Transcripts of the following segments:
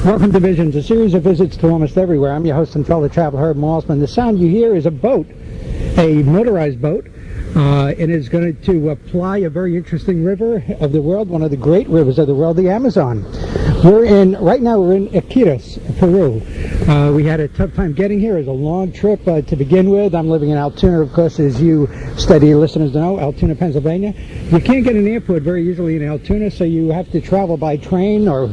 Welcome to Visions, a series of visits to almost everywhere. I'm your host and fellow traveler, Herb Malsman. The sound you hear is a boat, a motorized boat. It is going to ply a very interesting river of the world, one of the great rivers of the world, the Amazon. Right now we're in Iquitos, Peru. We had a tough time getting here. It was a long trip to begin with. I'm living in Altoona, of course, as you steady listeners know, Altoona, Pennsylvania. You can't get an airport very easily in Altoona, so you have to travel by train or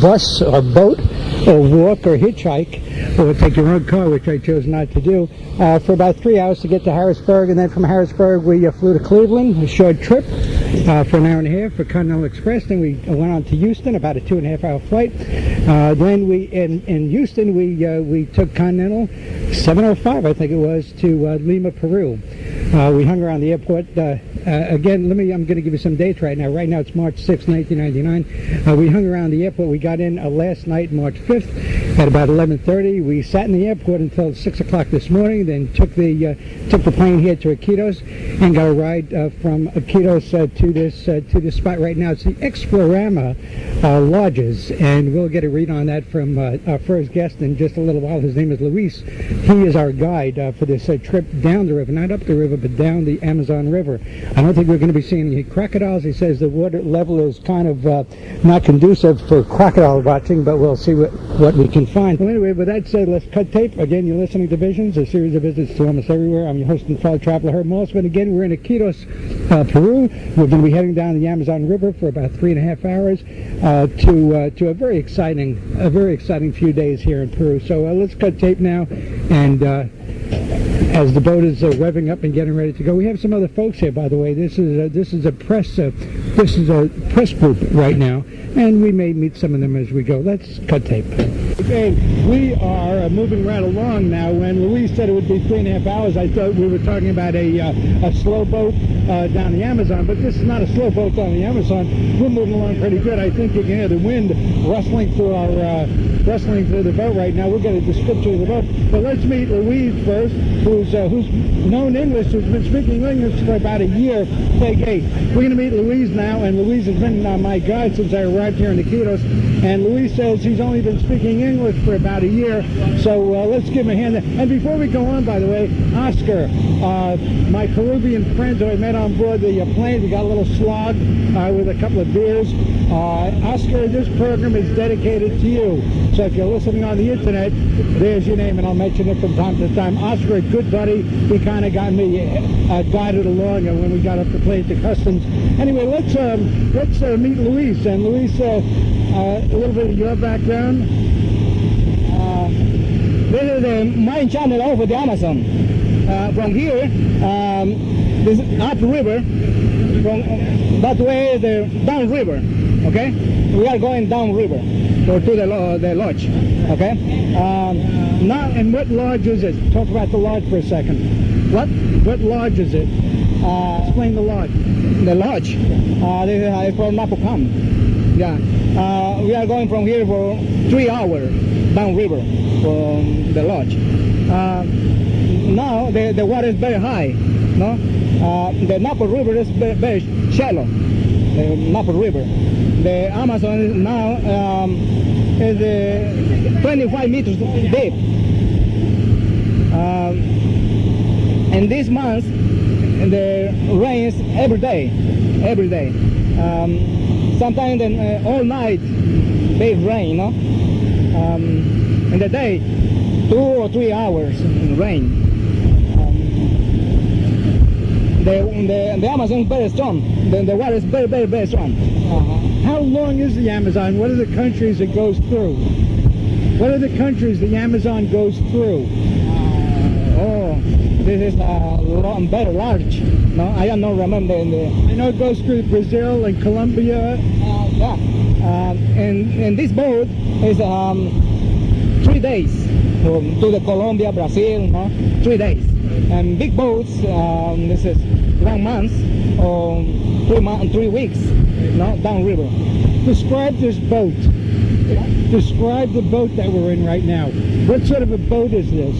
bus or boat, or walk or hitchhike, or take your own car, which I chose not to do, for about 3 hours to get to Harrisburg. And then from Harrisburg we flew to Cleveland, a short trip for an hour and a half for Continental Express. Then we went on to Houston, about a 2.5-hour flight. Then in Houston we took Continental 705, I think it was, to Lima, Peru. We hung around the airport. Again, I'm going to give you some dates right now. Right now it's March 6, 1999. We hung around the airport. We got in last night, March 5th, at about 11:30. We sat in the airport until 6 o'clock this morning. Then took the plane here to Iquitos and got a ride from Iquitos to this spot right now. It's the Explorama Lodges, and we'll get a read on that from our first guest in just a little while. His name is Luis. He is our guide for this trip down the river, not up the river, but down the Amazon River. I don't think we're going to be seeing any crocodiles. He says the water level is kind of not conducive for crocodile watching, but we'll see what we can find. Well, anyway, with that said, let's cut tape. Again, you're listening to Visions, a series of visits to almost everywhere. I'm your host and fellow traveler, Herb Malsman. Again, we're in Iquitos, Peru. We're going to be heading down the Amazon River for about 3.5 hours to a very exciting few days here in Peru. So let's cut tape now, and as the boat is revving up and getting ready to go. We have some other folks here, by the way. This is a press group right now, and we may meet some of them as we go. Let's cut tape. Okay, we are moving right along now. When Luis said it would be 3.5 hours, I thought we were talking about a slow boat down the Amazon, but this is not a slow boat down the Amazon. We're moving along pretty good. I think you can hear the wind rustling through the boat right now. We'll get a description of the boat, but let's meet Luis first, who's known English, who's been speaking English for about a year. Hey, we're going to meet Luis now, and Luis has been my guide since I arrived here in Iquitos, and Luis says he's only been speaking English for about a year, so let's give him a hand. And before we go on, by the way, Oscar, my Peruvian friend who I met on board the plane, we got a little slog with a couple of beers. Oscar, this program is dedicated to you, so if you're listening on the internet, there's your name, and I'll mention it from time to time. Oscar, a good buddy, he kind of got me guided along when we got up the plane to customs. Anyway, let's meet Luis. And Luis, a little bit of your background. This is the mine channel over the Amazon. From here, this is up river. From that way, the down river. Okay, we are going down river to the lodge. Okay. Now, and what lodge is it? Talk about the lodge for a second. What lodge is it? Explain the lodge. The lodge. This is from Napocam. Yeah. We are going from here for 3 hours down river from the lodge. Now the water is very high. No, the Napo River is very shallow. The Napo River. The Amazon is now is 25 meters deep. And this month the rains every day. Sometimes all night big rain, no? In the day 2 or 3 hours rain. The Amazon is very strong. The water is very strong. How long is the Amazon? What are the countries it goes through? What are the countries the Amazon goes through? This is very large. No, I don't remember. I know it goes through Brazil and Colombia. Yeah. And this boat is 3 days to the Colombia, Brazil. No, 3 days. And big boats, this is 1 month or 3 weeks. No, down river. Describe this boat. Describe the boat that we're in right now. What sort of a boat is this?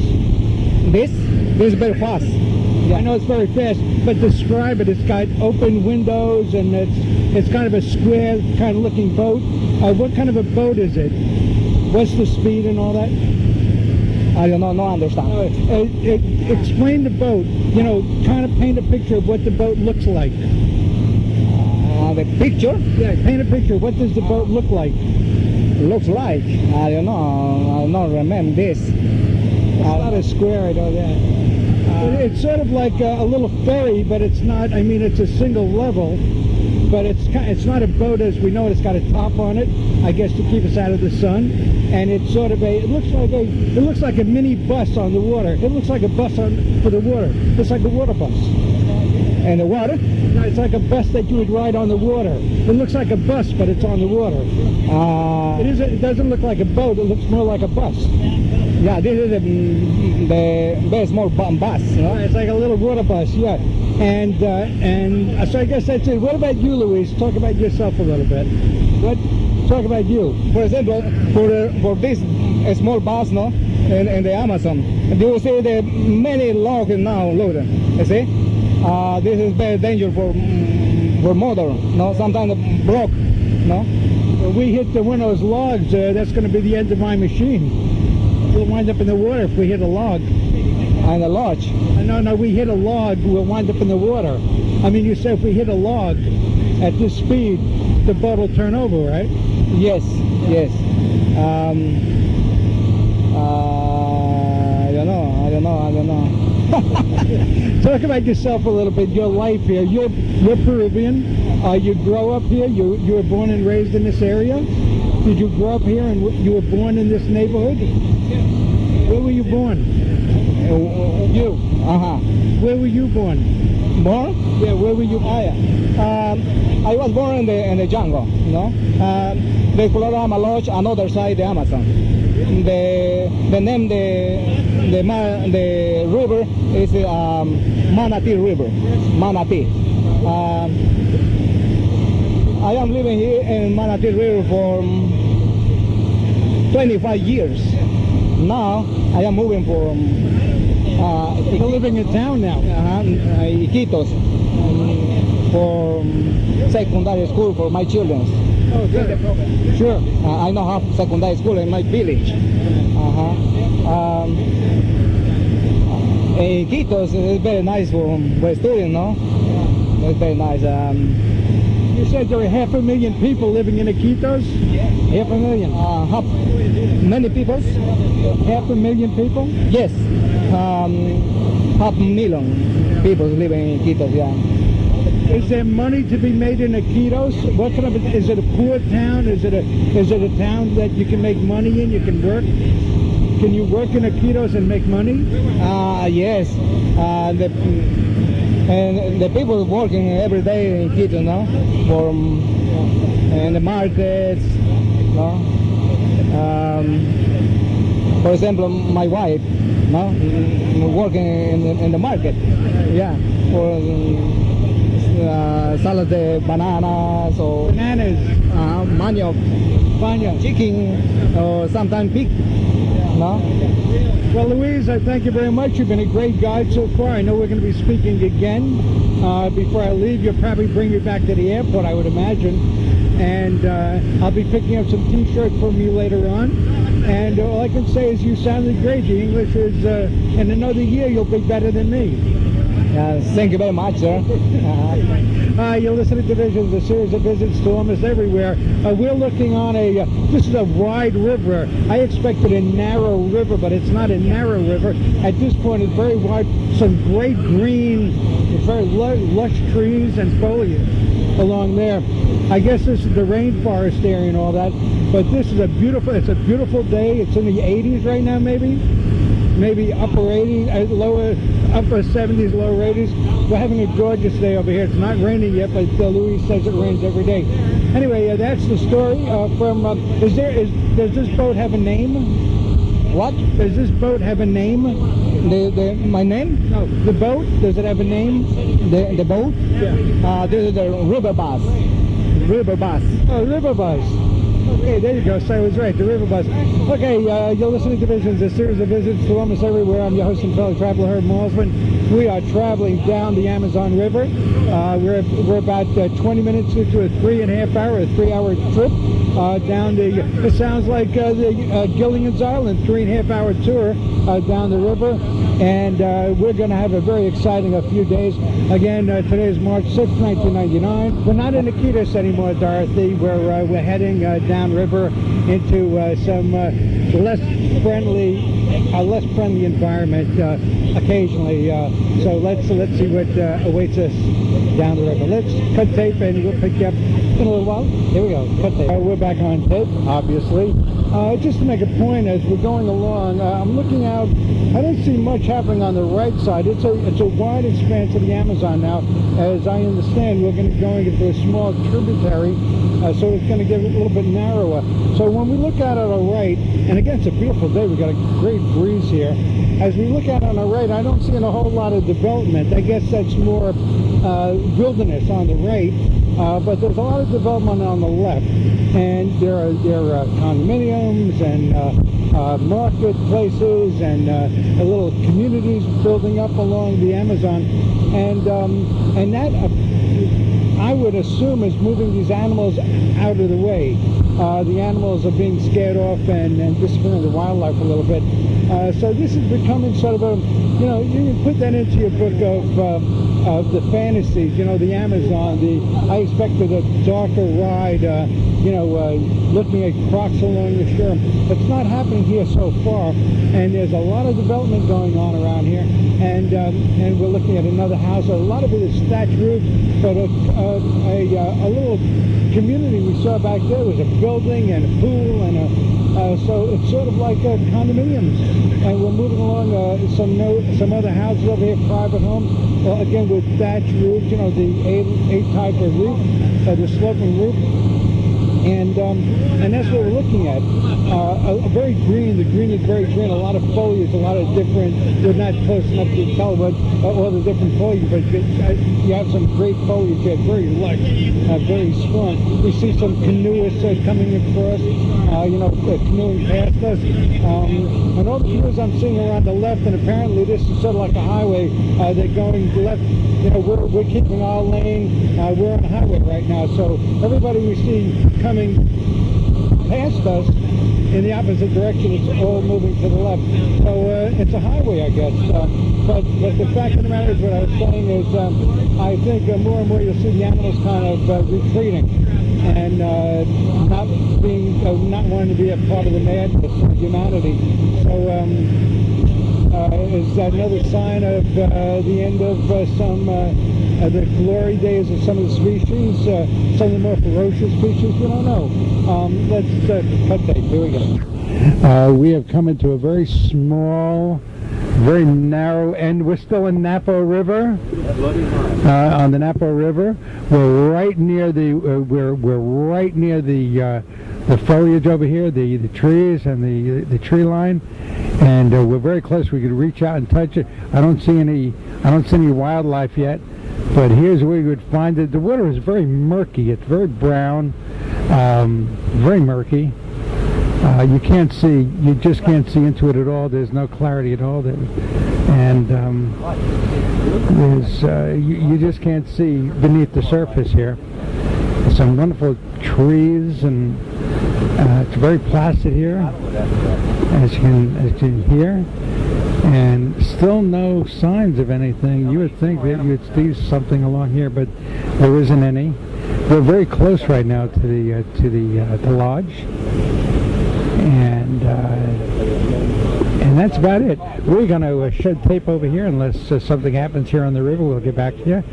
This is very fast. Yeah. I know it's very fast, but describe it. It's got open windows and it's It's kind of a square kind of looking boat. What kind of a boat is it? What's the speed and all that? I don't know, no understand. Explain the boat. You know, kind of paint a picture of what the boat looks like. The picture? Yeah, paint a picture. What does the boat look like? Looks like, I don't know, I don't remember this. It's not a square, I know that. It's sort of like a little ferry, but it's not. I mean, it's a single level, but it's not a boat as we know it. It's got a top on it, I guess, to keep us out of the sun. And it's sort of it looks like a mini bus on the water. It looks like a bus for the water. It's like a water bus. And the water? No, it's like a bus that you would ride on the water. It looks like a bus, but it's on the water. It doesn't look like a boat. It looks more like a bus. Yeah, this is the very small bus. No? It's like a little water bus, yeah. And so I guess that's it. What about you, Luis? Talk about yourself a little bit. Talk about you. For example, for this small bus, no, in the Amazon, you see the many logs now loaded. You see, this is very dangerous for motor. No, sometimes broke. No, we hit one of those logs. That's going to be the end of my machine. We'll wind up in the water if we hit a log. And a lodge? No, we hit a log, we'll wind up in the water. I mean, you said if we hit a log at this speed, the boat will turn over, right? Yes, yes. I don't know. Talk about yourself a little bit, your life here. You're Peruvian. You grow up here. You were born and raised in this area. Did you grow up here and you were born in this neighborhood? Where were you born? You? Where were you born? Born? Yeah, where were you? I was born in the jungle, no? The Colorado Lodge, another side, the Amazon. The name the river is Manatee River. Manatee. I am living here in Manatee River for 25 years. Now I am moving for. You're living in town now. Iquitos, for secondary school for my children. Oh, good. Sure. I don't have secondary school in my village. Iquitos is very nice for students, no? It's very nice. You said there were 500,000 people living in Iquitos? 500,000? Many people? 500,000 people? Yes. 500,000 people living in Iquitos, yeah. Is there money to be made in Iquitos? What kind of is it a poor town? Is it a town that you can make money in? You can work? Can you work in Iquitos and make money? Yes. And the people working every day in Quito, no? In the markets, no? For example, my wife, no? Working in the market, yeah. For salad, bananas, or bananas, manioc, chicken, or sometimes pig, no? Well, Louise, I thank you very much. You've been a great guide so far. I know we're going to be speaking again. Before I leave, you'll probably bring me back to the airport, I would imagine. And I'll be picking up some T-shirts from you later on. And all I can say is you sounded great. Your English is, in another year, you'll be better than me. Thank you very much, sir. You're listening to Visions, a series of visits to almost everywhere. We're looking on this is a wide river. I expected a narrow river, but it's not a narrow river. At this point, it's very wide. Some great green, very lush trees and foliage along there. I guess this is the rainforest area and all that. But this is it's a beautiful day. It's in the 80s right now, maybe upper 80s, upper 70s, lower 80s. We're having a gorgeous day over here. It's not raining yet, but Louis says it rains every day. Anyway, that's the story. Does this boat have a name? What? Does this boat have a name? My name? No, the boat. Does it have a name? The boat? Yeah. This is the river bus. River bus. Oh, river bus. Okay, there you go. So I was right. The river bus. Okay, you're listening to Visions, a series of visits to almost everywhere. I'm your host and fellow traveler, Herb Malsman. We are traveling down the Amazon River. We're about 20 minutes into a 3.5-hour trip down the. It sounds like the Gilligan's Island 3.5-hour tour down the river, and we're going to have a very exciting few days. Again, today is March 6th, 1999. We're not in Iquitos anymore, Dorothy. We're heading downriver into some less friendly environment occasionally. So let's see what awaits us down the river. Let's cut tape and we'll pick you up in a little while. Here we go, cut tape. We're back on tape, obviously. Just to make a point as we're going along, I'm looking out. I don't see much happening on the right side. It's a wide expanse of the Amazon now. As I understand, we're going to be going into a small tributary, so it's going to get a little bit narrower. So when we look out on our right, and again, it's a beautiful day. We've got a great breeze here. As we look out on our right, I don't see a whole lot of development. I guess that's more wilderness on the right, but there's a lot of development on the left. And there are condominiums and marketplaces and little communities building up along the Amazon, and that I would assume is moving these animals out of the way. The animals are being scared off and disappearing the wildlife a little bit. So this is becoming sort of a, you know, you can put that into your book of the fantasies, you know, the Amazon. I expected a darker ride, you know, looking at crocs along the shore. It's not happening here so far, and there's a lot of development going on around here. And we're looking at another house. A lot of it is thatch roof, but a little community we saw back there was a building and a pool and so it's sort of like condominiums. And we're moving along some other houses over here, private homes, again with thatch roofs, you know, the A type of roof, the sloping roof. And that's what we're looking at. Very green. The green is very green. A lot of foliage, a lot of different. We're not close enough to tell what all the different foliage, but you have some great foliage here, very lush, very strong. We see some canoeists coming across, you know, canoeing past us. And all the canoes I'm seeing are on the left, and apparently this is sort of like a highway. They're going left. You know, we're keeping our lane. We're on a highway right now, so everybody we see coming past us in the opposite direction is all moving to the left. So it's a highway, I guess. But the fact of the matter is, what I was saying is, I think more and more you'll see the animals kind of retreating and not wanting to be a part of the madness of humanity. So is that another sign of the end of some the glory days of some of the species, some of the more ferocious species? We don't know. Let's cut tape. Here we go. We have come into a very small, very narrow end. We're still in Napo River. On the Napo River, we're right near the we're right near the foliage over here, the trees and the tree line, and we're very close. We could reach out and touch it. I don't see any wildlife yet, but here's where you would find it. The water is very murky. It's very brown, very murky. You can't see. You just can't see into it at all. There's no clarity at all. And you just can't see beneath the surface here. There's some wonderful trees, and it's very placid here, as you can hear. And still no signs of anything. You would think that you would see something along here, but there isn't any. We're very close right now to the lodge, and that's about it. We're going to shed tape over here unless something happens here on the river. We'll get back to you.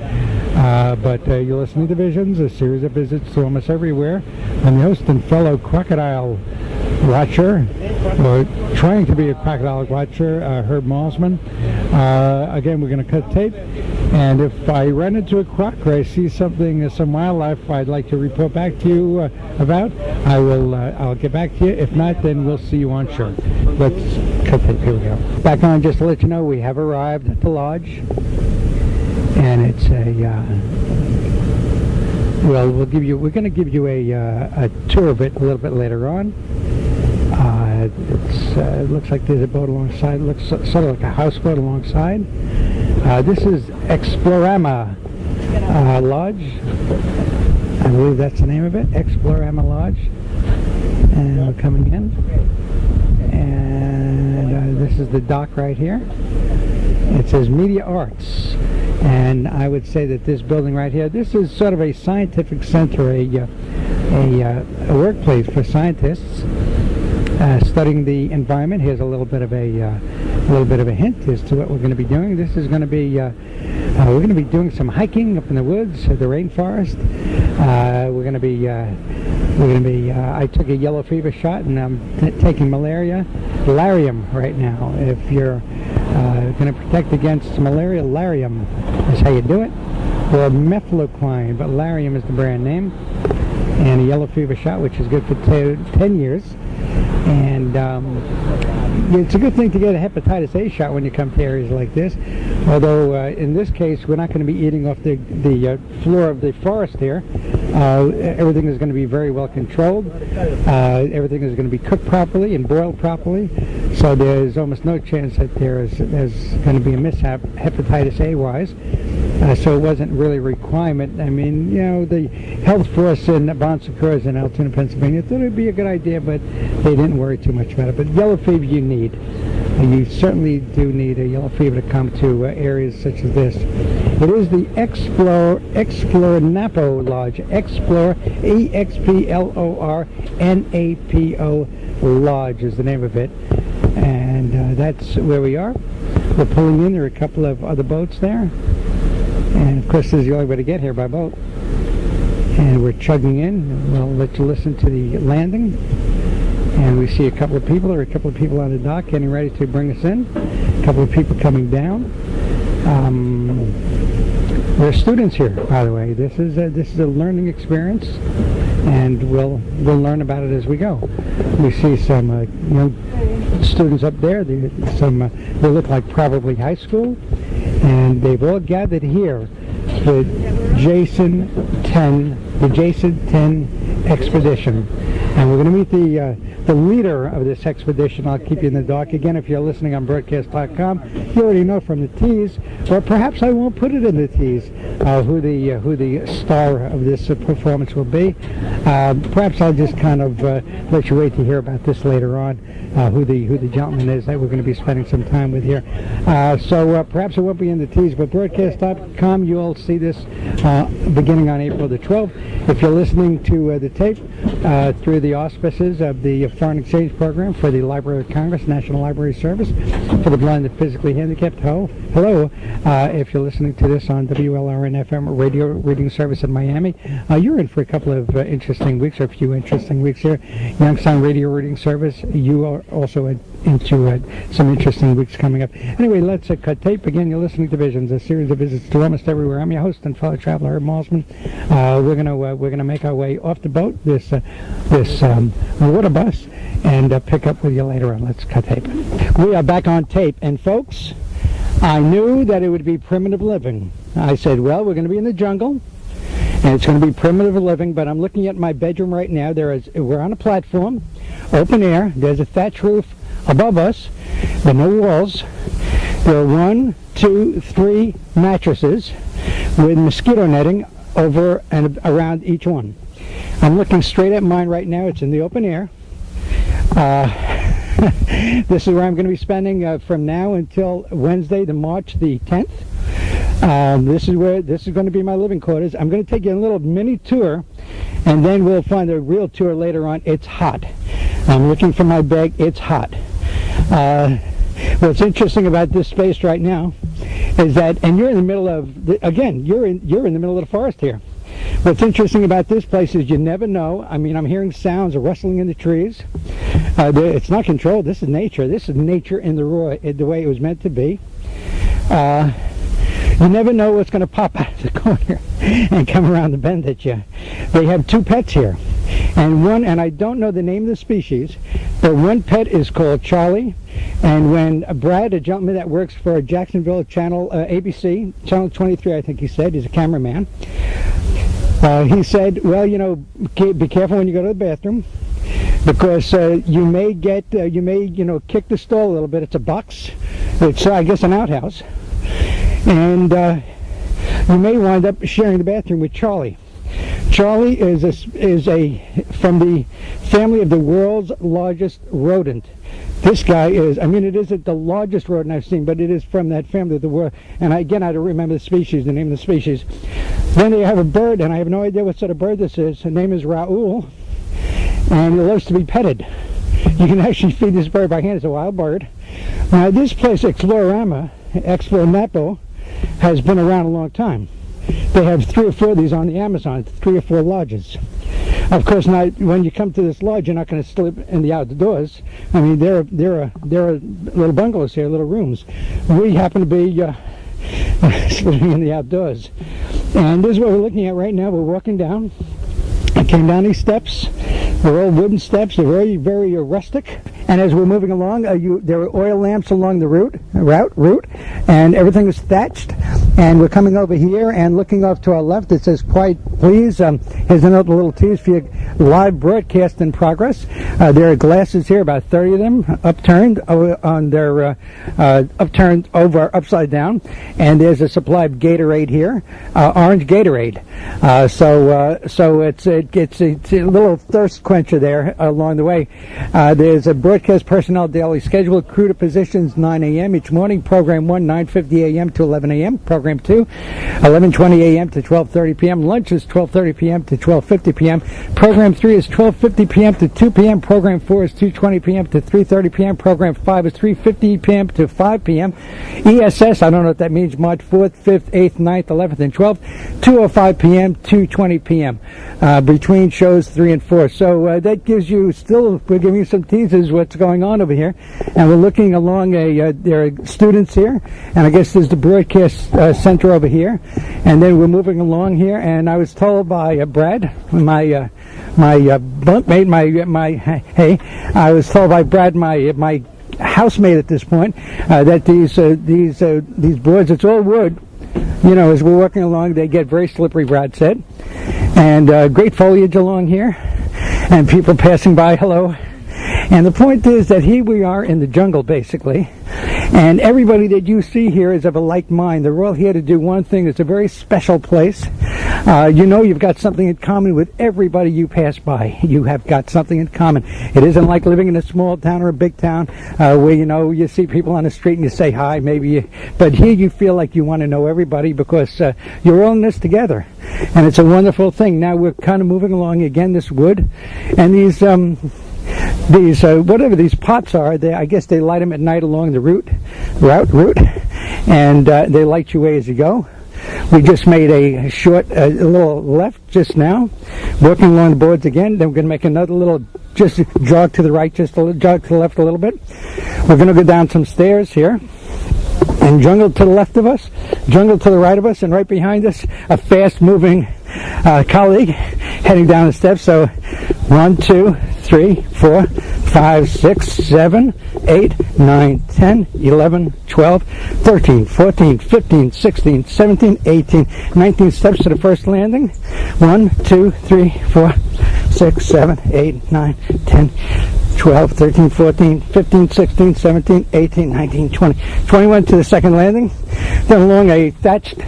But you're listening to Visions, a series of visits to almost everywhere. I'm your host and fellow crocodile watcher, or trying to be a crocodile watcher, Herb Malsman. Again, we're going to cut tape, and if I run into a croc or I see something, some wildlife I'd like to report back to you about, I'll get back to you. If not, then we'll see you on shore. Let's cut tape. Here we go. Back on, just to let you know, we have arrived at the lodge, and it's Well, we're going to give you a tour of it a little bit later on. It looks like there's a boat alongside. It looks sort of like a houseboat alongside. This is Explorama Lodge. I believe that's the name of it, Explorama Lodge. And we're coming in. And this is the dock right here. It says Media Arts. And I would say that this building right here, this is sort of a scientific center, a workplace for scientists studying the environment. Here's a little bit of a hint as to what we're going to be doing. This is going to be we're going to be doing some hiking up in the woods, the rainforest. We're going to be I took a yellow fever shot, and I'm taking malarium right now. If you're going to protect against malaria, larium is how you do it, or methylquine, but larium is the brand name. And a yellow fever shot, which is good for 10 years. And it's a good thing to get a hepatitis A shot when you come to areas like this. Although in this case, we're not going to be eating off the floor of the forest here. Everything is going to be very well controlled. Everything is going to be cooked properly and boiled properly. So there's almost no chance that there's going to be a mishap hepatitis A-wise. So it wasn't really a requirement. I mean, you know, the health force in Bon Secours in Altoona, Pennsylvania thought it would be a good idea, but they didn't worry too much about it. But yellow fever you need. You certainly do need a yellow fever to come to areas such as this. It is the Explornapo Lodge. Explore, E-X-P-L-O-R-N-A-P-O Lodge is the name of it. And that's where we are. We're pulling in. There are a couple of other boats there. And of course, this is the only way to get here, by boat. And we're chugging in. We'll let you listen to the landing. And we see a couple of people. There are a couple of people on the dock getting ready to bring us in. A couple of people coming down. There are students here, by the way. This is a learning experience, and we'll learn about it as we go. We see some young students up there. They look like probably high school, and they've all gathered here for Jason 10 expedition. And we're going to meet the leader of this expedition. I'll keep you in the dark. Again, if you're listening on broadcast.com, you already know from the tease, or perhaps I won't put it in the tease, who the star of this performance will be. Perhaps I'll just kind of let you wait to hear about this later on, who the gentleman is that we're going to be spending some time with here. So perhaps it won't be in the tease, but broadcast.com, you'll see this beginning on April the 12th. If you're listening to the tape through the auspices of the Foreign Exchange Program for the Library of Congress, National Library Service for the Blind and Physically Handicapped, hello. If you're listening to this on WLRN FM radio reading service in Miami, you're in for a couple of interesting weeks, or a few interesting weeks here. Youngstown Radio Reading Service, you are also into some interesting weeks coming up. Anyway, let's cut tape. Again, you're listening to Visions, a series of visits to almost everywhere. I'm your host and fellow traveler, Herb Malsman. We're gonna make our way off the boat, this water bus, and pick up with you later on. Let's cut tape. We are back on tape, and folks, I knew that it would be primitive living. I said, well, we're going to be in the jungle, and it's going to be primitive living, but I'm looking at my bedroom right now. We're on a platform, open air. There's a thatch roof above us. There are no walls. There are 1, 2, 3 mattresses with mosquito netting over and around each one. I'm looking straight at mine right now. It's in the open air. This is where I'm going to be spending from now until Wednesday, March the 10th. This is going to be my living quarters. I'm going to take you on a little mini tour, and then we'll find a real tour later on. It's hot. I'm looking for my bag. It's hot. What's interesting about this space right now is that, and you're in the middle of, you're in the middle of the forest here. What's interesting about this place is you never know. I mean, I'm hearing sounds of rustling in the trees. It's not controlled. This is nature. This is nature in the way it was meant to be. You never know what's going to pop out of the corner and come around the bend at you. They have 2 pets here, and I don't know the name of the species, but one pet is called Charlie. And when Brad, a gentleman that works for Jacksonville Channel ABC, Channel 23, I think he said, he's a cameraman. He said, well, you know, be careful when you go to the bathroom, because you may get, you know, kick the stall a little bit. It's a box. It's, I guess, an outhouse. And you may wind up sharing the bathroom with Charlie. Charlie is from the family of the world's largest rodent. This guy is, I mean, it isn't the largest rodent I've seen, but it is from that family of the world. And again, I don't remember the species, the name of the species. Then they have a bird, and I have no idea what sort of bird this is. His name is Raoul, and he loves to be petted. You can actually feed this bird by hand. It's a wild bird. Now, this place, Explorama, Napo, has been around a long time. They have 3 or 4 of these on the Amazon, 3 or 4 lodges. Of course, now when you come to this lodge, you're not going to sleep in the outdoors. I mean, there are little bungalows here, little rooms. We happen to be sleeping in the outdoors. And this is what we're looking at right now. We're walking down. I came down these steps. They're all wooden steps. They're very, very rustic. And as we're moving along, there are oil lamps along the route, and everything is thatched. And we're coming over here and looking off to our left. It says, "Quiet, please." Here's another little tease for your live broadcast in progress. There are glasses here, about 30 of them, upturned on their upturned over upside down. And there's a supply of Gatorade here, orange Gatorade. So it's a little thirst quencher there along the way. There's a broadcast personnel daily schedule, crew to positions 9 a.m. each morning. Program 1, 9:50 a.m. to 11 a.m. Program 2, 11:20 a.m. to 12:30 p.m. Lunch is 12:30 p.m. to 12:50 p.m. Program 3 is 12:50 p.m. to 2 p.m. Program 4 is 2:20 p.m. to 3:30 p.m. Program 5 is 3:50 p.m. to 5 p.m. ESS, I don't know what that means, March 4th, 5th, 8th, 9th, 11th, and 12th, 2:05 p.m. to 2:20 p.m. Between shows 3 and 4. So that gives you, still, we're giving you some teasers what's going on over here. And we're looking along there are students here, and I guess there's the broadcast center over here. And then we're moving along here, and I was told by Brad, my bunkmate, I was told by Brad, my housemate at this point, that these boards, it's all wood. You know, as we're walking along, they get very slippery, Brad said. And great foliage along here, and people passing by, hello. And the point is that here we are in the jungle, basically, and everybody that you see here is of a like mind. They're all here to do one thing. It's a very special place. You know, you've got something in common with everybody you pass by. You have got something in common. It isn't like living in a small town or a big town where, you know, you see people on the street and you say hi, but here you feel like you want to know everybody because you're all in this together. And it's a wonderful thing. Now we're kind of moving along again, this wood, and these whatever these pots are, I guess they light them at night along the route, and they light your way as you go. We just made a little left just now, working along the boards again. Then we're going to make another little, just jog to the right, just a little, jog to the left a little bit. We're going to go down some stairs here, and jungle to the left of us, jungle to the right of us, and right behind us, a fast-moving colleague heading down the steps. So 1, 2, 3, 4, 5, 6, 7, 8, 9, 10, 11, 12, 13, 14, 15, 16, 17, 18, 19 steps to the first landing. 1, 2, 3, 4, 6, 7, 8, 9, 10, 12, 13, 14, 15, 16, 17, 18, 19, 20, 21 to the second landing. Then along a thatched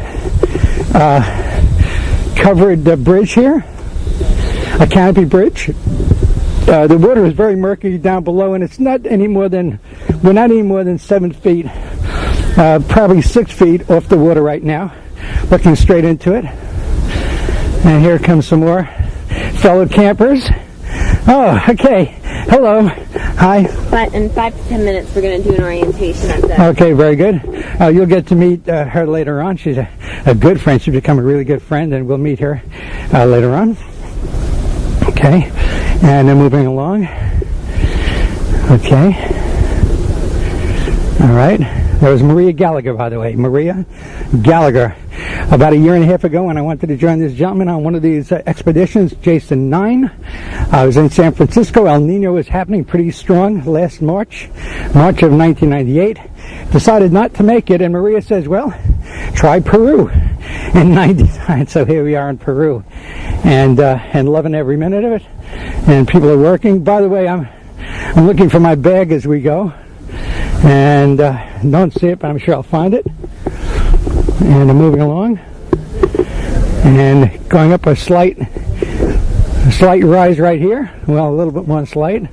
covered bridge here, a canopy bridge. The water is very murky down below, and it's not any more than, we're not any more than 7 feet, probably 6 feet off the water right now, looking straight into it. And here comes some more fellow campers. Oh, okay. Hello. Hi. But in 5 to 10 minutes, we're going to do an orientation at the... Okay, very good. You'll get to meet her later on. She's a good friend. She's become a really good friend, and we'll meet her later on. Okay. And then moving along. Okay. All right. There was Maria Gallagher, by the way. Maria Gallagher. About a year and a half ago, when I wanted to join this gentleman on one of these expeditions, Jason 9, I was in San Francisco. El Nino was happening pretty strong last March of 1998. Decided not to make it, and Maria says, well, try Peru. in '99. So here we are in Peru, and loving every minute of it. And people are working. By the way, I'm looking for my bag as we go, and don't see it, but I'm sure I'll find it. And I'm moving along, and going up a slight rise right here. Well, a little bit more slight.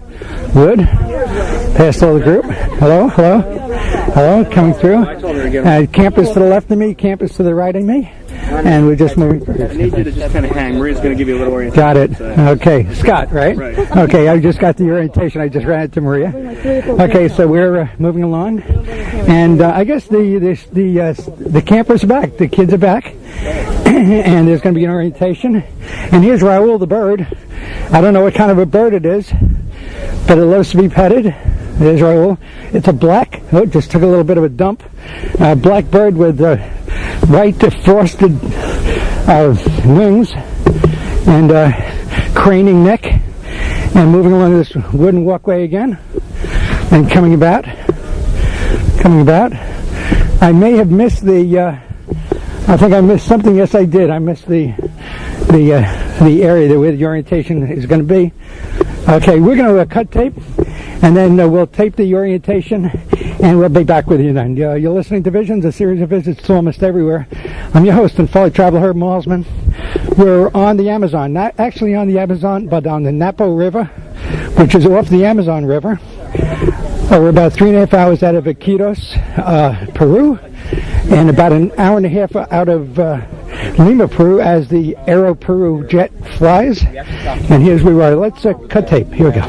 Good. Past all the group. Hello, hello, hello. Coming through. Campus to the left of me, campus to the right of me, and we're just moving through. I need you to just kind of hang. Maria's going to give you a little orientation. Got it. Okay, Scott, right? Right. Okay, I just got the orientation. I just ran it to Maria. Okay, so we're moving along, and I guess the campers are back. The kids are back, and there's going to be an orientation. And here's Raul the bird. I don't know what kind of a bird it is, but it loves to be petted. There's Raul. It's a black. Oh, just took a little bit of a dump. Black bird with white frosted wings and craning neck, and moving along this wooden walkway again, and coming about. I may have missed the. I think I missed something. Yes, I did. I missed the area where the orientation is going to be. Okay, we're going to cut tape, and then we'll tape the orientation, and we'll be back with you then. You're listening to Visions, a series of visits to almost everywhere. I'm your host and fellow traveler, Herb Malsman. We're on the Amazon, not actually on the Amazon, but on the Napo River, which is off the Amazon River. We're about 3.5 hours out of Iquitos, Peru, and about an hour and a half out of Lima, Peru, as the Aero Peru jet flies. And here's where we are. Let's cut tape. Here we go.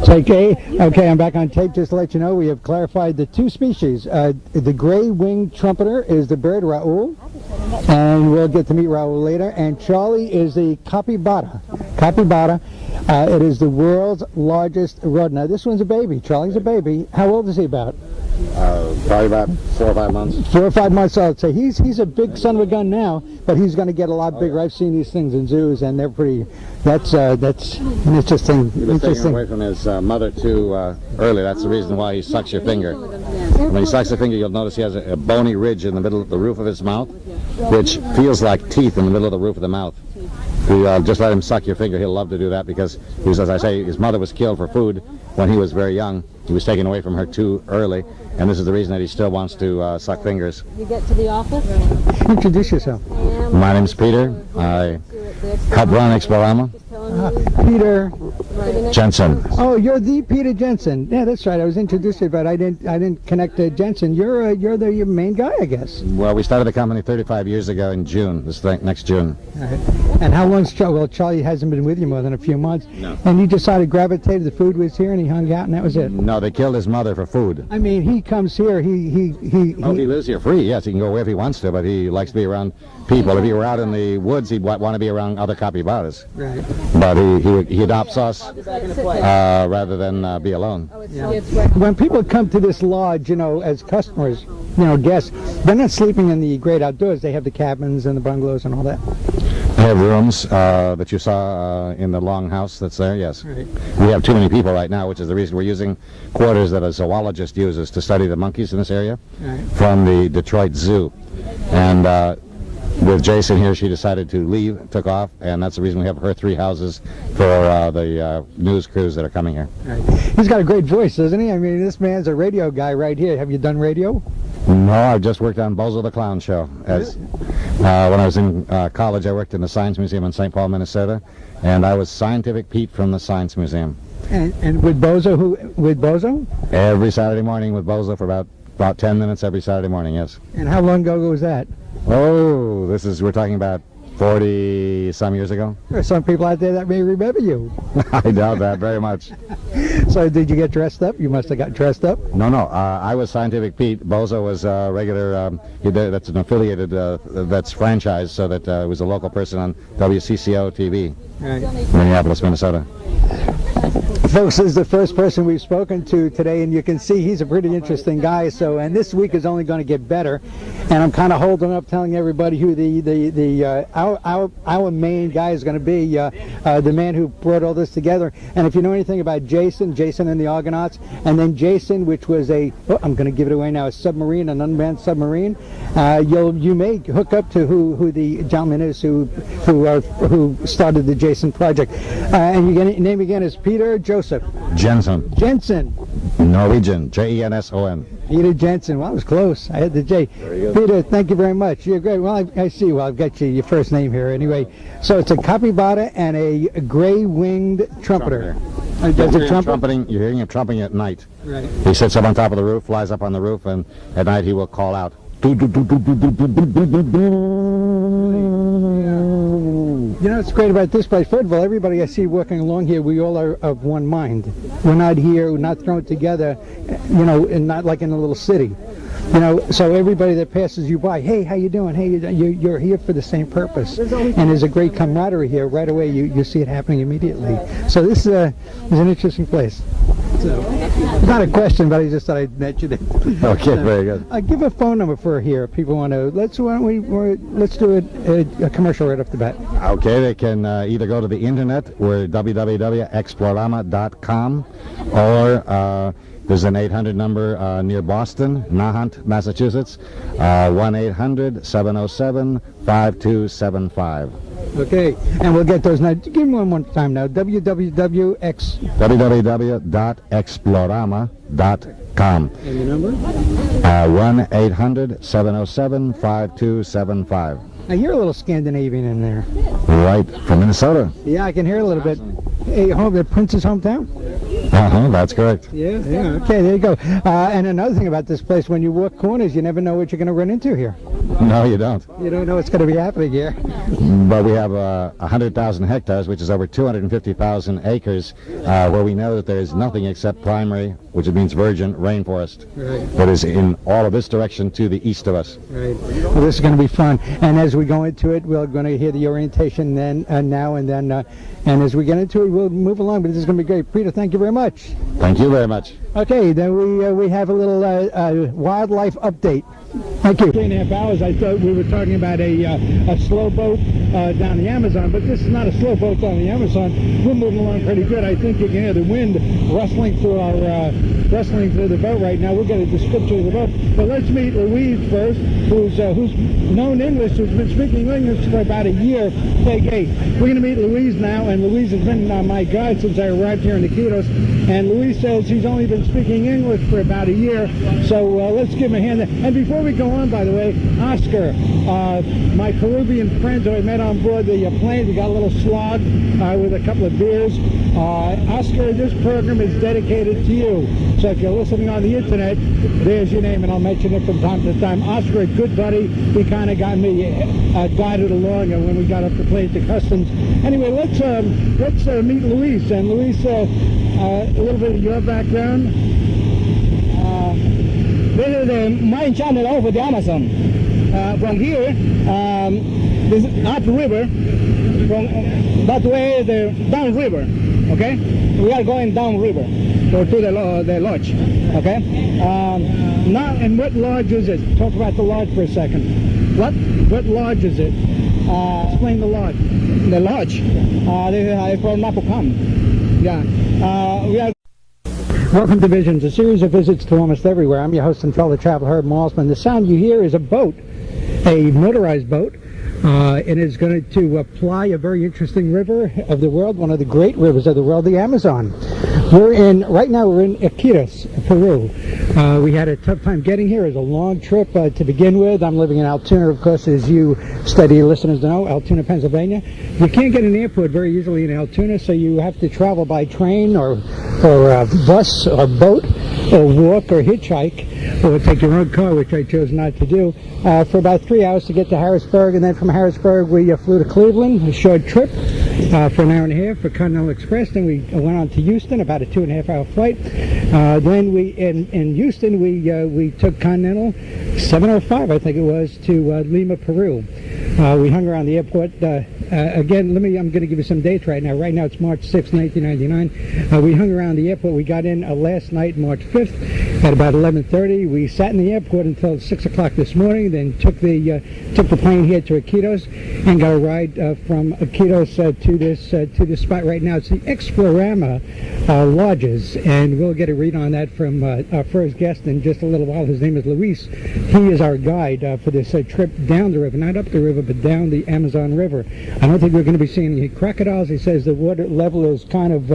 Okay, I'm back on tape. Just to let you know, we have clarified the two species. The gray-winged trumpeter is the bird Raul, and we'll get to meet Raul later. And Charlie is the capybara. It is the world's largest rodent. Now, this one's a baby. Charlie's a baby. How old is he about? Probably about 4 or 5 months. 4 or 5 months old. So he's a big son of a gun now, but he's going to get a lot bigger. I've seen these things in zoos, and they're pretty. That's interesting. He was taken away from his mother too early. That's the reason why he sucks your finger. When he sucks the finger, you'll notice he has a bony ridge in the middle of the roof of his mouth, which feels like teeth in the middle of the roof of the mouth. You just let him suck your finger. He'll love to do that because, as I say, his mother was killed for food when he was very young. He was taken away from her too early, and this is the reason that he still wants to suck fingers. You get to the office? Introduce yourself. My name's Peter. I help run Explorama. Peter Jensen. Oh, you're the Peter Jensen. Yeah, that's right. I was introduced, but I didn't connect to Jensen. You're the main guy, I guess. Well, we started the company 35 years ago in June. Next June. All right. And how long's Charlie? Well, Charlie hasn't been with you more than a few months. No. And you decided gravitated. The food was here, and he hung out, and that was it. No, they killed his mother for food. I mean, he comes here. He lives here free. Yes, he can go wherever he wants to, but he likes to be around people. If he were out in the woods, he'd want to be around other capybaras. Right. But he adopts us rather than be alone. Yeah. When people come to this lodge, as customers, guests, they're not sleeping in the great outdoors. They have the cabins and the bungalows and all that. They have rooms that you saw in the long house that's there, yes. Right. We have too many people right now, which is the reason we're using quarters that a zoologist uses to study the monkeys in this area from the Detroit Zoo. And with Jason here, she decided to leave, took off, and that's the reason we have her 3 houses for the news crews that are coming here. Right. He's got a great voice, doesn't he? I mean, this man's a radio guy right here. Have you done radio? No, I've just worked on Bozo the Clown Show. When I was in college, I worked in the Science Museum in St. Paul, Minnesota, and I was Scientific Pete from the Science Museum. And with Bozo, with Bozo? Every Saturday morning with Bozo for about 10 minutes every Saturday morning, yes. And how long ago was that? Oh, we're talking about 40-some years ago. There are some people out there that may remember you. I doubt that very much. So did you get dressed up? You must have got dressed up. No. I was Scientific Pete. Bozo was regular. That's an affiliated. That's franchised, so that it was a local person on WCCO TV, right. Minneapolis, Minnesota. folks, this is the first person we've spoken to today, and you can see he's a pretty interesting guy. So, and this week is only going to get better. And I'm kind of holding up, telling everybody who our main guy is going to be, the man who brought all this together. And if you know anything about Jason and the Argonauts, and then Jason, which was I'm going to give it away now, a submarine, an unmanned submarine. You may hook up to who the gentleman is who started the Jason Project. And your name again is Peter Joseph Jensen. Jensen. Norwegian. Jenson. Peter Jensen. Well, I was close. I had the J. Peter, thank you very much. You're great. Well, I see. Well, I've got your first name here. Anyway, so it's a capybara and a gray-winged trumpeter. Does it trumpet? You're hearing him trumpeting at night. Right. He sits up on top of the roof, flies up on the roof, and at night he will call out. You know what's great about this place? First of all, everybody I see working along here, we all are of one mind. We're not here, we're not thrown together, you know, and not like in a little city. You know, so everybody that passes you by, hey, how you doing? Hey, you're here for the same purpose. And there's a great camaraderie here. Right away, you see it happening immediately. So this is an interesting place. So, it's not a question, but I just thought I'd mention it. Okay, very good. Give a phone number for here. People want to. Let's do a commercial right off the bat. Okay, they can either go to the internet, we're www.explorama.com, or there's an 800 number near Boston, Nahant, Massachusetts, 1-800-707-5275. Okay, and we'll get those now. Give me one more time now. www.explorama.com. And the number? 1-800-707-5275. I hear a little Scandinavian in there. Right, from Minnesota. Yeah, I can hear a little bit. Hey, the Prince's hometown? That's correct. Yeah. Okay, there you go. And another thing about this place, when you walk corners, you never know what you're going to run into here. No, you don't. You don't know what's going to be happening here. But we have 100,000 hectares, which is over 250,000 acres, where we know that there is nothing except primary, which means virgin, rainforest. Right. That is in all of this direction to the east of us. Right. Well, this is going to be fun. And as we go into it, we're going to hear the orientation then, now, and then, and as we get into it, we'll move along. But this is going to be great. Peter, thank you very much. Thank you very much. Okay, then we have a little wildlife update. Thank you. 3.5 hours, I thought we were talking about a slow boat down the Amazon, but this is not a slow boat down the Amazon. We're moving along pretty good. I think you can hear the wind rustling through the boat right now. We'll get a description of the boat. But let's meet Louise first, who's known English, who's been speaking English for about a year. Hey, we're going to meet Louise now, and Louise has been my guide since I arrived here in Iquitos. And Louise says he's only been speaking English for about a year, so let's give him a hand. And before we go on, by the way, Oscar, my Peruvian friends who I met on board the plane, we got a little slog with a couple of beers. Oscar, this program is dedicated to you. So if you're listening on the internet, there's your name, and I'll mention it from time to time. Oscar, a good buddy, he kind of got me guided along when we got up the plane to customs. Anyway, let's meet Louise. And Louise, a little bit of your background. This is the mine channel over the Amazon. From here, this is upriver. From that way, the downriver. Okay, we are going downriver to the lodge. Okay. Now, and what lodge is it? Talk about the lodge for a second. What lodge is it? Explain the lodge. The lodge. This is called Napocam. Yeah. We are. Welcome to Visions, a series of visits to almost everywhere. I'm your host and fellow traveler, Herb Malsman. The sound you hear is a boat, a motorized boat, and it's going to ply a very interesting river of the world, one of the great rivers of the world, the Amazon. Right now we're in Iquitos, Peru. We had a tough time getting here. It was a long trip to begin with. I'm living in Altoona, of course, as you steady listeners know, Altoona, Pennsylvania. You can't get an airport very easily in Altoona, so you have to travel by train or bus or boat, or walk or hitchhike, or take your own car, which I chose not to do, for about 3 hours to get to Harrisburg. And then from Harrisburg we flew to Cleveland, a short trip for an hour and a half for Continental Express. Then we went on to Houston, about a 2.5 hour flight. Then we in Houston we took Continental 705, I think it was, to Lima, Peru. We hung around the airport again, I'm going to give you some dates right now. Right now it's March 6, 1999. We hung around the airport. We got in last night, March 5th, at about 11:30. We sat in the airport until 6 o'clock this morning, then took the plane here to Iquitos and got a ride from Iquitos to this spot right now. It's the Explorama Lodges, and we'll get a read on that from our first guest in just a little while. His name is Luis. He is our guide for this trip down the river, not up the river, but down the Amazon River. I don't think we're going to be seeing any crocodiles. He says the water level is kind of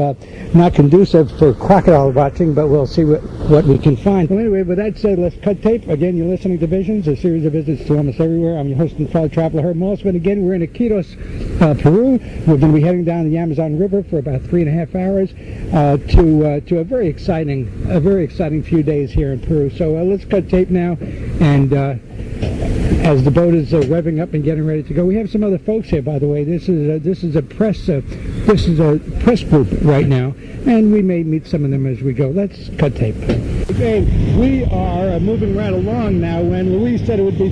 not conducive for crocodile watching, but we'll see what we can find. Well, anyway, with that said, let's cut tape. Again, you're listening to Visions, a series of visits to almost everywhere. I'm your host and fellow traveler, Herb Malsman. Again, we're in Iquitos, Peru. We're going to be heading down the Amazon River for about 3.5 hours to a very exciting few days here in Peru. So let's cut tape now, and as the boat is revving up and getting ready to go. We have some other folks here, by the way. This is a press group right now, and we may meet some of them as we go. Let's cut tape. Okay, we are moving right along now. When Luis said it would be